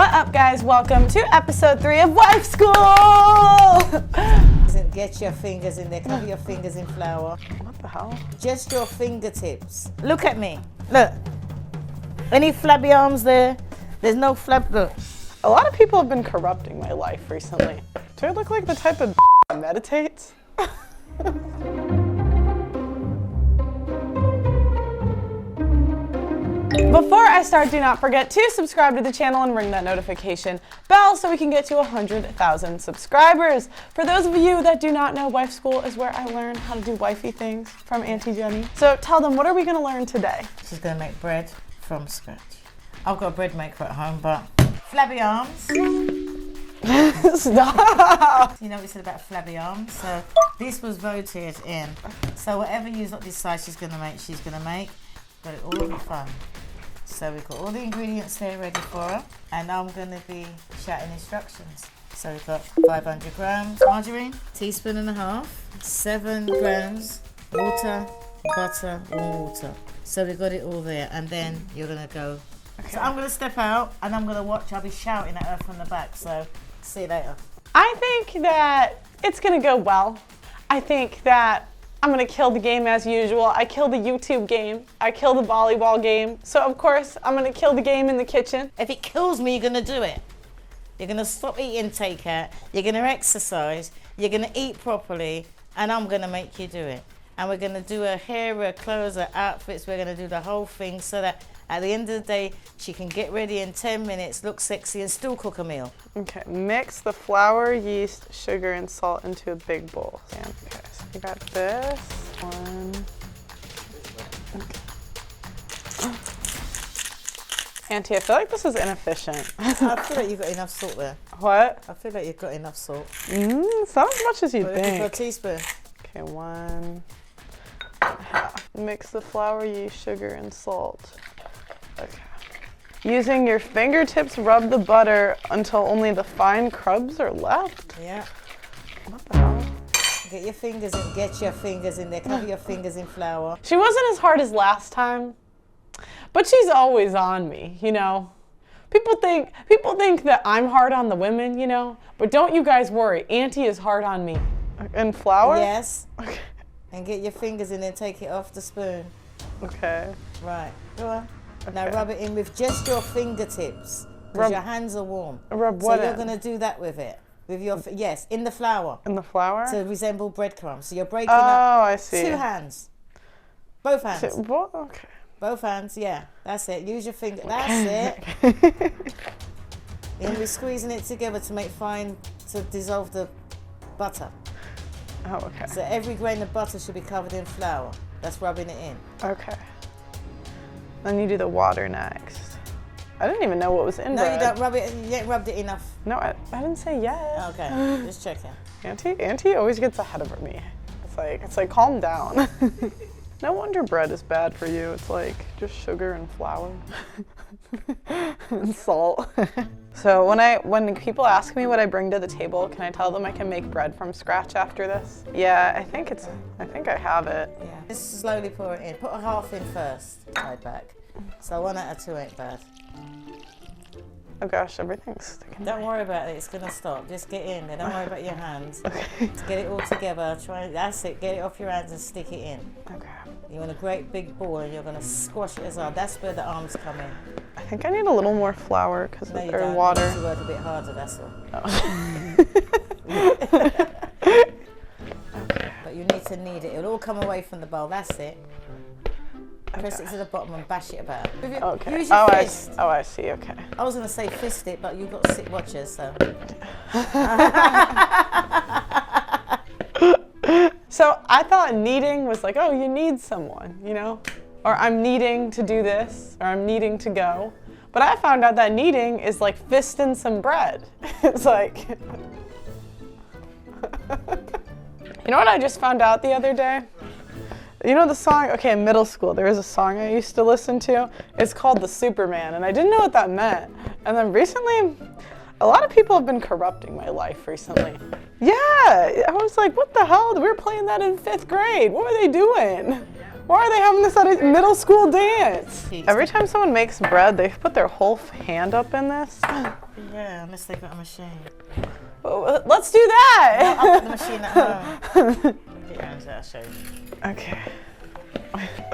What up, guys? Welcome to episode 3 of Wifeschool! Get your fingers in there, cover your fingers in flour. What the hell? Just your fingertips. Look at me. Look. Any flabby arms there? There's no flab. Look. A lot of people have been corrupting my life recently. Do I look like the type of that meditates? Before I start, do not forget to subscribe to the channel and ring that notification bell so we can get to 100,000 subscribers. For those of you that do not know, Wifeschool is where I learn how to do wifey things from Auntie Jenny. So tell them, what are we going to learn today? She's going to make bread from scratch. I've got a bread maker at home, but flabby arms. Stop! You know what we said about flabby arms? So this was voted in. So whatever you decide she's going to make, she's going to make. Got it all in fun. So we've got all the ingredients there ready for her, and now I'm going to be shouting instructions. So we've got 500 grams margarine, teaspoon and a half, 7 grams water, butter, warm water. So we've got it all there, and then you're going to go. Okay. So I'm going to step out, and I'm going to watch. I'll be shouting at her from the back, so see you later. I think that it's going to go well. I think that I'm gonna kill the game as usual. I kill the YouTube game. I kill the volleyball game. So of course, I'm gonna kill the game in the kitchen. If it kills me, you're gonna do it. You're gonna stop eating takeout. You're gonna exercise. You're gonna eat properly, and I'm gonna make you do it. And we're gonna do her hair, her clothes, her outfits. We're gonna do the whole thing so that at the end of the day, she can get ready in 10 minutes, look sexy, and still cook a meal. Okay, mix the flour, yeast, sugar, and salt into a big bowl. Okay, so we got this one. Okay. Auntie, I feel like this is inefficient. I feel like you've got enough salt there. What? I feel like you've got enough salt. It's not as much as you For a think. teaspoon. Okay, 1 half. Mix the flour, yeast, sugar, and salt. Okay. Using your fingertips, rub the butter until only the fine crumbs are left. Yeah. What the hell? Get your fingers in there, cover your fingers in flour. She wasn't as hard as last time, but she's always on me, you know. People think that I'm hard on the women, you know, but don't you guys worry. Auntie is hard on me. And flour? Yes. Okay. And get your fingers in there, take it off the spoon. Okay. Right, go on. Okay. Now rub it in with just your fingertips, because your hands are warm. Rub what So you're in? going to do that with it. With your, yes, in the flour. In the flour? To resemble breadcrumbs. So you're breaking Oh, up I see. 2 hands. Both hands. What? Okay. Both hands, yeah. That's it. Use your finger. That's it. You're going to be squeezing it together to make fine, to dissolve the butter. Oh, okay. So every grain of butter should be covered in flour. That's rubbing it in. Okay. Then you do the water next. I didn't even know what was in No, bread. you don't rub it. You ain't rubbed it enough. No, I didn't say yes. Okay, just checking. Auntie always gets ahead of me. It's like calm down. No wonder bread is bad for you. It's like just sugar and flour and salt. So when people ask me what I bring to the table, can I tell them I can make bread from scratch after this? Yeah, I think I have it. Yeah. Just slowly pour it in. Put a half in first. Right back. So 1 out of 2 ain't bad. Oh gosh, everything's sticking. Don't worry about it. It's gonna stop. Just get in there. Don't worry about your hands. Okay. Get it all together. That's it. Get it off your hands and stick it in. Okay. You want a great big ball, and you're gonna squash it as hard. That's where the arms come in. I think I need a little more flour because No, you or don't. water. You need to work a bit harder. That's all. Oh. But you need to knead it. It'll all come away from the bowl. That's it. Press it to the bottom and bash it about. Okay. Use your fist. I see. Okay. I was going to say fist it, but you've got 6 watchers, so. So I thought kneading was like, oh, you need someone, you know? Or I'm needing to do this, or I'm needing to go. But I found out that kneading is like fisting some bread. It's like, you know what I just found out the other day? You know the song, okay, in middle school, there was a song I used to listen to. It's called The Superman, and I didn't know what that meant. And then recently, a lot of people have been corrupting my life recently. Yeah, I was like, what the hell? We were playing that in 5th grade. What were they doing? Why are they having this at a middle school dance? Every time someone makes bread, they put their whole hand up in this. Yeah, unless they've got a machine. Well, let's do that. No, I'll put the machine at home. I'll show you. Okay.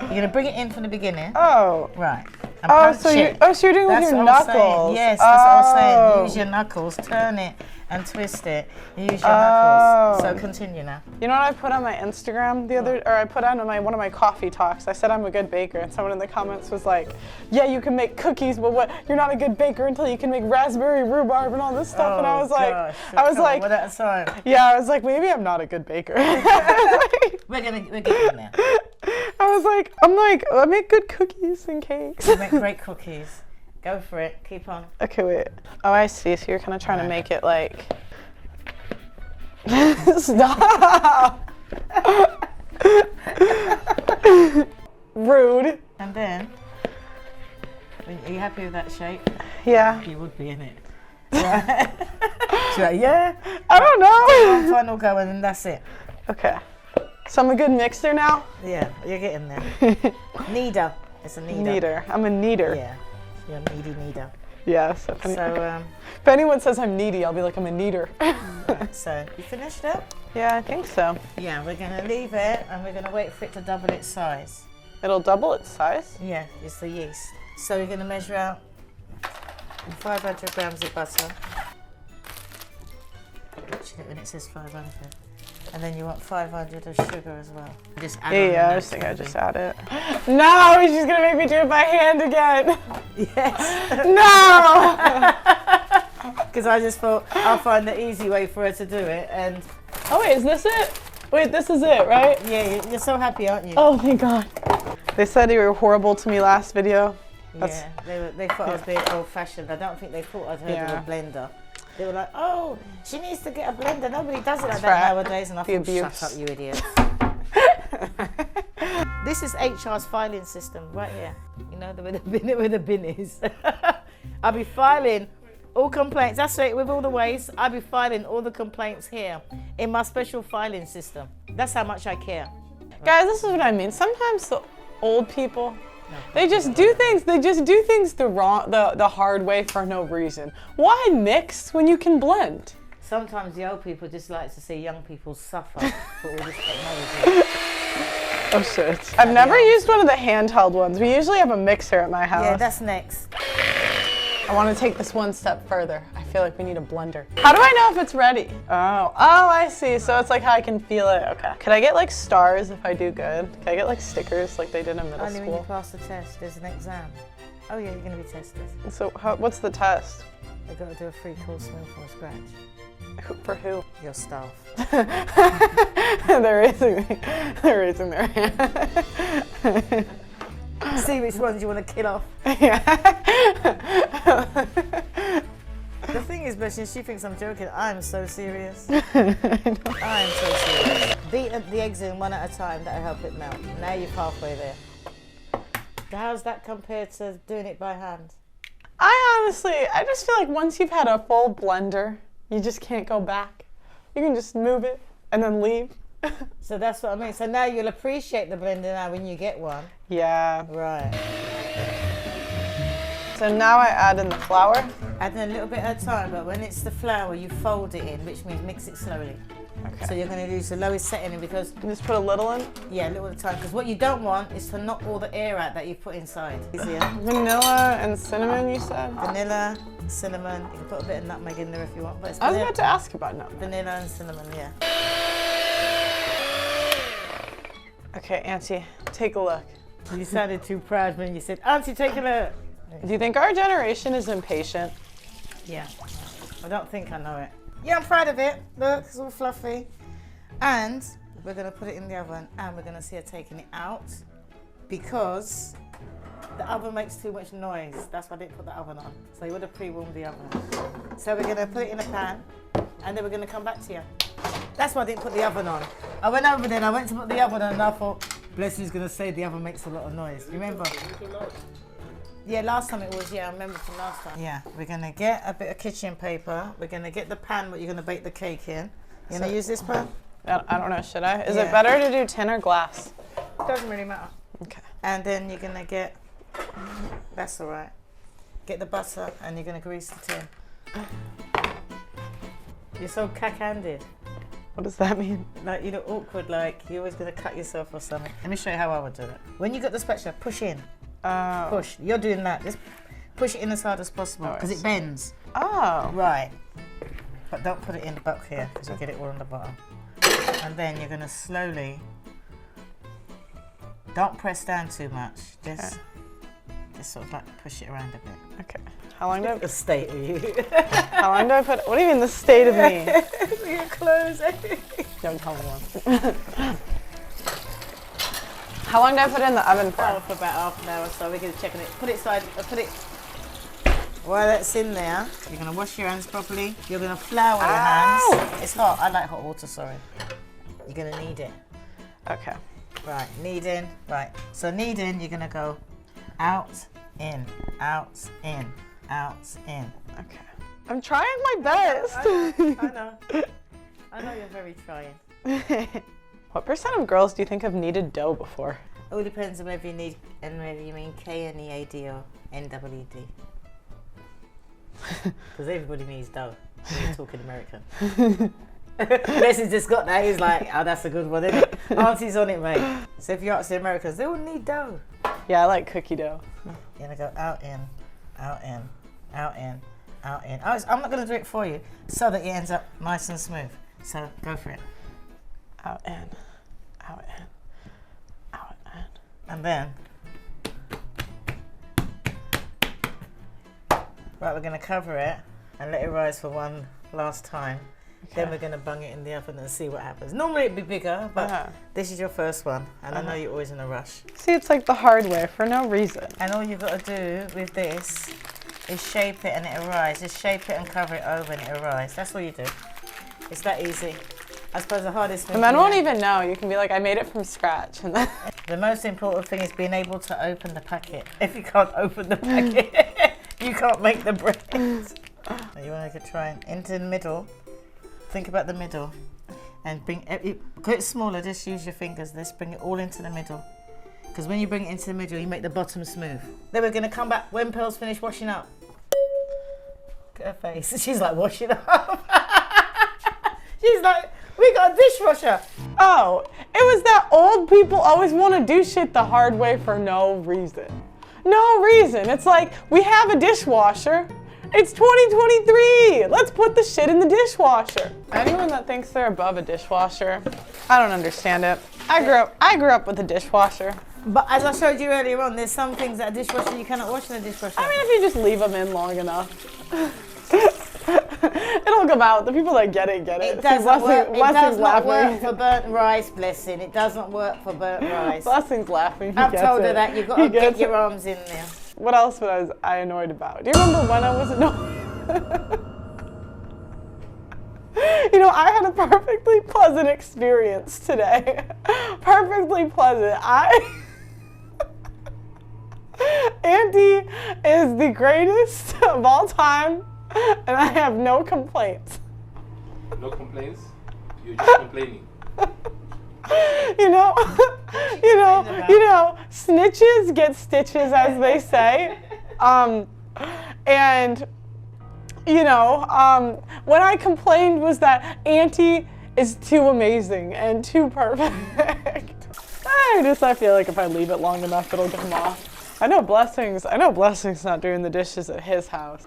You're gonna bring it in from the beginning. Oh. Right. Oh, so you're doing with your knuckles. Yes, that's what I was saying. Use your knuckles, turn it and twist it. Use your knuckles. So continue now. You know what I put on my Instagram I put on one of my coffee talks. I said I'm a good baker, and someone in the comments was like, "Yeah, you can make cookies, but what? You're not a good baker until you can make raspberry rhubarb and all this stuff." Oh, and I was like, one at a time. Yeah, I was like, maybe I'm not a good baker. We're getting there. I make good cookies and cakes. You make great cookies. Go for it. Keep on. Okay, wait. Oh, I see. So you're kind of trying to make it like. Stop. Rude. And then, are you happy with that shape? Yeah. You would be in it. Right. She's like, yeah. I don't know. One final go and then that's it. Okay. So I'm a good mixer now? Yeah, you're getting there. Kneader. It's a kneader. Kneader. I'm a kneader. Yeah. You're a needy kneader. Yes. If anyone says I'm needy, I'll be like, I'm a kneader. So, you finished it? Yeah, I think so. Yeah, we're going to leave it and we're going to wait for it to double its size. It'll double its size? Yeah, it's the yeast. So we're going to measure out 500 grams of butter. When it says 500. And then you want 500 of sugar as well. Just add I just think I just add it. No, she's going to make me do it by hand again. Yes. No! Because I just thought I'll find the easy way for her to do it. And oh, wait, is this it? Wait, this is it, right? yeah, you're so happy, aren't you? Oh, thank God. They said you were horrible to me last video. Yeah, they thought I was being old-fashioned. I don't think they thought I'd heard of a blender. They were like, oh, she needs to get a blender. Nobody does it like that nowadays. And I thought, shut up, you idiot. This is HR's filing system right here. You know, where the bin is. I'll be filing all complaints. That's right, with all the waste, I'll be filing all the complaints here in my special filing system. That's how much I care. Guys, this is what I mean. Sometimes the old people, they just do things the hard way for no reason. Why mix when you can blend? Sometimes the old people just like to see young people suffer for all this technology. Oh shit. I've never used one of the handheld ones. We usually have a mixer at my house. Yeah, that's next. I want to take this one step further. I feel like we need a blender. How do I know if it's ready? Oh, I see. So it's like how I can feel it. Okay. Could I get like stars if I do good? Can I get like stickers like they did in middle Only school? when you pass the test, there's an exam. Oh yeah, you're going to be tested. So what's the test? They've got to do a 3-course meal from scratch. For who? Your staff. They're raising their hand. See which ones you want to kill off. Yeah. The thing is, Bessie, she thinks I'm joking. I'm so serious. I'm so serious. Beat the eggs in one at a time. That'll help it melt. Now you're halfway there. How's that compared to doing it by hand? I just feel like once you've had a full blender, you just can't go back. You can just move it and then leave. So that's what I mean. So now you'll appreciate the blender now when you get one. Yeah. Right. So now I add in the flour. Add in a little bit at a time, but when it's the flour, you fold it in, which means mix it slowly. Okay. So you're going to use the lowest setting because... Just put a little in? Yeah, a little at a time. Because what you don't want is to knock all the air out that you've put inside. Easier. Vanilla and cinnamon, you said? Vanilla, cinnamon. You can put a bit of nutmeg in there if you want. But it's I was about to ask about nutmeg. Vanilla and cinnamon, yeah. Okay, Auntie, take a look. You sounded too proud when you said, Auntie, take a look. Do you think our generation is impatient? Yeah. I don't think I know it. Yeah, I'm proud of it. Look, it's all fluffy. And we're going to put it in the oven and we're going to see her taking it out because the oven makes too much noise. That's why I didn't put the oven on. So you would have pre-warmed the oven. So we're going to put it in a pan and then we're going to come back to you. That's why I didn't put the oven on. I went over there and I went to put the oven on and I thought, Blessing's going to say the oven makes a lot of noise. You remember? Yeah, last time it was, I remember from last time. Yeah, we're going to get a bit of kitchen paper. We're going to get the pan what you're going to bake the cake in. You're going to use this pan? I don't know, should I? Is it better to do tin or glass? Doesn't really matter. Okay. And then you're gonna get, that's all right. Get the butter and you're gonna grease the tin. You're so cack-handed. What does that mean? Like, you look awkward, like you're always gonna cut yourself or something. Let me show you how I would do it. When you got the spatula, push in. Oh. Push. You're doing that. Just push it in as hard as possible because it bends. Oh. Right. But don't put it in the back here because you'll get it all on the bottom. And then you're gonna slowly, don't press down too much. Just sort of like push it around a bit. Okay. How long do I? The state of you. How long do I put? What do you mean the state of me? Your clothes. Don't tell me one. How long do I put it in the oven for? Oh, for about half an hour or so. We're gonna check on it. Put it side. Put it. While that's in there, you're gonna wash your hands properly. You're gonna flour your hands. It's hot. I like hot water. Sorry. You're gonna knead it. Okay. Right. Kneading. Right. So kneading, you're gonna go out, in, out, in, out, in. Okay. I'm trying my best. I know. I know you're very trying. What percent of girls do you think have kneaded dough before? It all depends on whether you need and whether you mean Knead or NWD. Because everybody needs dough. We're talking American. Unless he's just got that, he's like, oh, that's a good one, isn't it? Auntie's on it, mate. So if you ask the Americans, they all need dough. Yeah, I like cookie dough. You're gonna go out, in, out, in, out, in, out, in. I'm not gonna do it for you so that it ends up nice and smooth. So go for it. Out, in, out, in, out, in. And then, right, we're gonna cover it and let it rise for one last time. Okay. Then we're gonna bung it in the oven and see what happens. Normally it'd be bigger, but this is your first one, and I know you're always in a rush. See, it's like the hard way for no reason. And all you've got to do with this is shape it and it'll rise. Just shape it and cover it over and it'll rise. That's all you do. It's that easy. I suppose the hardest thing. The men won't even know. You can be like, I made it from scratch, and then. The most important thing is being able to open the packet. If you can't open the packet, you can't make the bread. You want to try and into the middle. Think about the middle, and bring it. Get smaller. Just use your fingers. Let's bring it all into the middle. Because when you bring it into the middle, you make the bottom smooth. Then we're going to come back when Pearl's finished washing up. Look at her face. She's like washing up. She's like, we got a dishwasher. Oh, it was that old people always want to do shit the hard way for no reason. No reason. It's like, we have a dishwasher. It's 2023. Let's put the shit in the dishwasher. Anyone that thinks they're above a dishwasher, I don't understand it. I grew up with a dishwasher. But as I showed you earlier on, there's some things that a dishwasher you cannot wash in a dishwasher. I mean, if you just leave them in long enough. It'll come out. The people that get it, get it. It doesn't work. It does not work laughing. for burnt rice, blessing. It doesn't work for burnt rice. Blessing's laughing. He I've gets told her it. that. You've got He to get gets your it. arms in there. What else was I annoyed about? Do you remember when I was annoyed? You know, I had a perfectly pleasant experience today. Perfectly pleasant. Auntie is the greatest of all time, and I have no complaints. No complaints? You're just complaining. You know, snitches get stitches, as they say. And you know, when I complained was that Auntie is too amazing and too perfect. I feel like if I leave it long enough, it'll come off. I know Blessing's not doing the dishes at his house.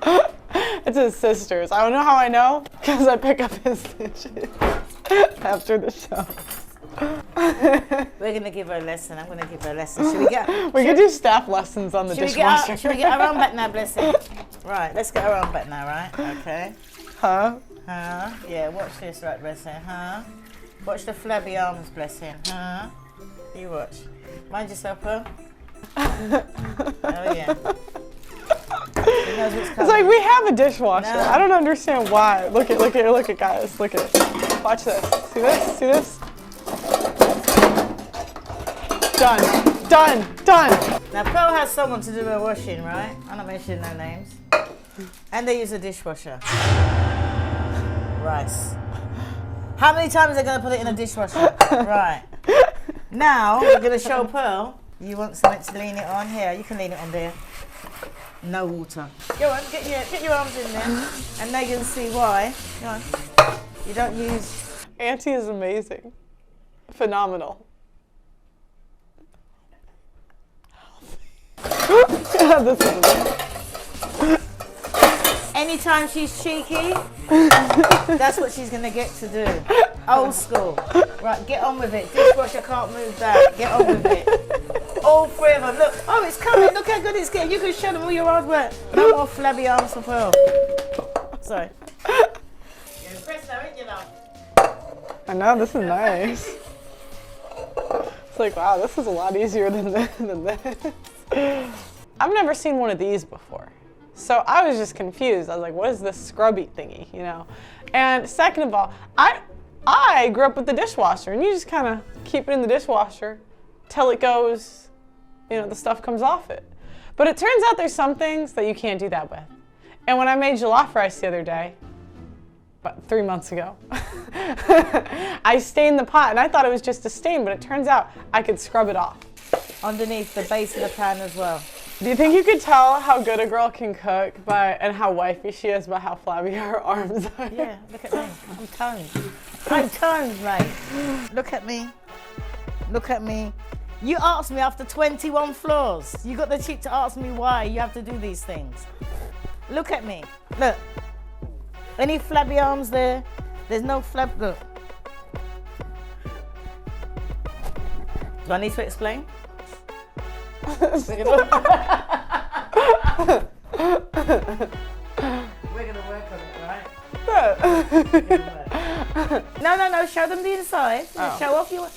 It's his sister's. I don't know how I know, because I pick up his dishes after the show. We're going to give her a lesson. I'm going to give her a lesson. Should we get... We could do staff lessons on the dishwasher. Should we get our arm back now, Blessing? Right, let's get our arm back now, right? Okay. Huh? Huh? Yeah, watch this, right, Blessing? Huh? Watch the flabby arms, Blessing. Huh? You watch. Mind yourself, Pearl. Oh, yeah. He knows what's coming. It's like we have a dishwasher. No. I don't understand why. Look at guys. Look at it. Watch this. See this? See this? Done. Now, Pearl has someone to do her washing, right? I'm not mentioning no names. And they use a dishwasher. Rice. How many times are they going to put it in a dishwasher? Right. Now, we're going to show Pearl You want something to lean it on? Here, you can lean it on there. No water. Go on, get your arms in there, and they can see why. Go on. You don't use. Auntie is amazing, phenomenal. This is Anytime she's cheeky, that's what she's gonna get to do. Old school. Right, get on with it. Dishwasher can't move that. Get on with it. All three of them. Look, oh, it's coming. Look how good it's getting. You can show them all your hard work. No more flabby arms for Pearl. Sorry. You're impressed now, ain't you, love? I know, this is nice. It's like, wow, this is a lot easier than this. I've never seen one of these before. So I was just confused. I was like, what is this scrubby thingy, you know? And second of all, I grew up with the dishwasher, and you just kind of keep it in the dishwasher till it goes, you know, the stuff comes off it. But it turns out there's some things that you can't do that with. And when I made jollof rice the other day, about 3 months ago, I stained the pot, and I thought it was just a stain, but it turns out I could scrub it off. Underneath the base of the pan as well. Do you think you could tell how good a girl can cook and how wifey she is by how flabby her arms are? Yeah, look at me. I'm toned. I'm toned, mate. Look at me. Look at me. You asked me after 21 floors. You got the cheek to ask me why you have to do these things. Look at me. Look. Any flabby arms there? There's no flab. Look. Do I need to explain? We're gonna work on it, right? No. Show them the inside. Oh. Show off your.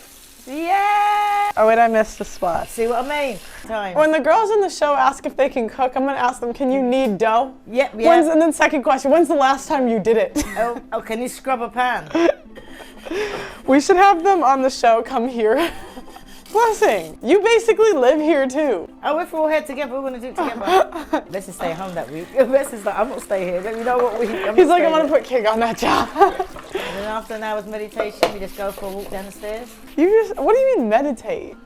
Yeah. Oh wait, I missed a spot. See what I mean? Time. When the girls in the show ask if they can cook, I'm gonna ask them, can you knead dough? Yep. And then second question, when's the last time you did it? Oh, can you scrub a pan? We should have them on the show come here. Blessing, you basically live here too. Oh, if we're all here together, we're gonna do it together. Let's just stay home that week. Let's just like, I'm not staying here. Let me know what week. He's like, I'm gonna put King on that job. And then after an hour's meditation, we just go for a walk down the stairs. What do you mean meditate?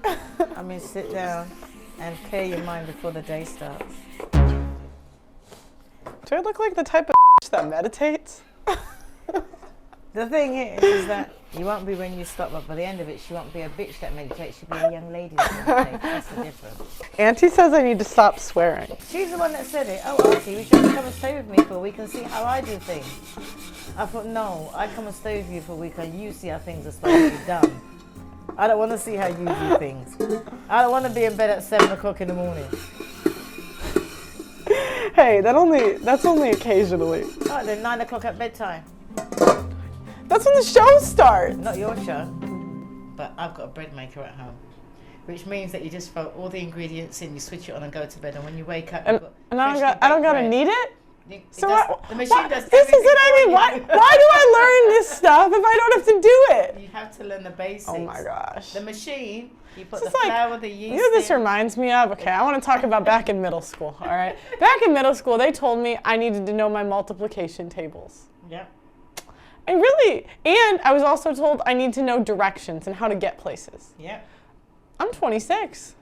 I mean, sit down and clear your mind before the day starts. Do I look like the type of that meditates? The thing is that you won't be when you stop, but by the end of it, she won't be a bitch that meditates. She'll be a young lady that meditates. That's the difference. Auntie says I need to stop swearing. She's the one that said it. Oh, Auntie, we should come and stay with me for a week and see how I do things. I thought, no, I come and stay with you for a week and you see how things are supposed to be done. I don't want to see how you do things. I don't want to be in bed at 7 o'clock in the morning. Hey, that's only occasionally. All right, then 9 o'clock at bedtime. That's when the show starts. Not your show, but I've got a bread maker at home, which means that you just throw all the ingredients in, you switch it on and go to bed, and when you wake up, you've got I don't gotta knead it? The machine does this is what I mean. Why do I learn this stuff if I don't have to do it? You have to learn the basics. Oh my gosh. The machine, you put This the is like, flour, the yeast you know what this in. reminds me of? Okay, I want to talk about back in middle school, all right? Back in middle school, they told me I needed to know my multiplication tables. Yeah. And I was also told I need to know directions and how to get places. Yeah. I'm 26.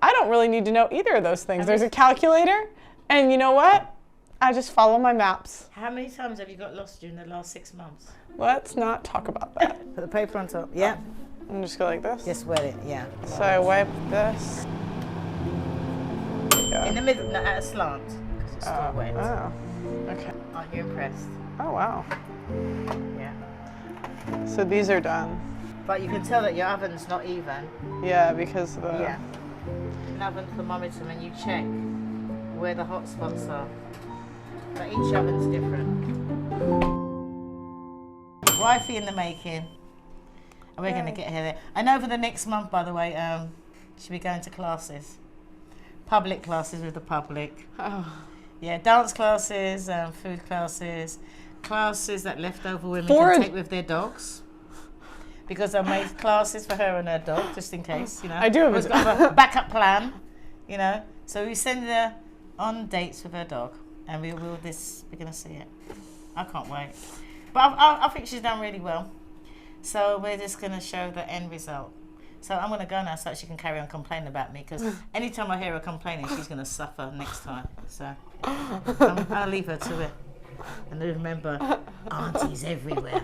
I don't really need to know either of those things. There's a calculator, and you know what? I just follow my maps. How many times have you got lost during the last 6 months? Let's not talk about that. Put the paper on top. Yeah. I'm just go like this. Just wet it. Yeah. So I wipe this. Yeah. In the middle, not at a slant, because it's still wet. Oh. Okay. Aren't you impressed? Oh wow. Yeah. So these are done. But you can tell that your oven's not even. Yeah, because the. Yeah. An oven thermometer, when you check where the hot spots are. But each oven's different. Wifey in the making. And we're going to get her there. I know for the next month, by the way, she'll be going to classes. Public classes with the public. Oh. Yeah, dance classes, food classes, classes that leftover women can take with their dogs. Because I made classes for her and her dog, just in case, you know. I do have a backup plan, you know. So we send her on dates with her dog, and we're going to see it. I can't wait. But I think she's done really well. So we're just going to show the end result. So I'm going to go now so that she can carry on complaining about me, because anytime I hear her complaining, she's going to suffer next time. So I'll leave her to it. And remember, aunties everywhere.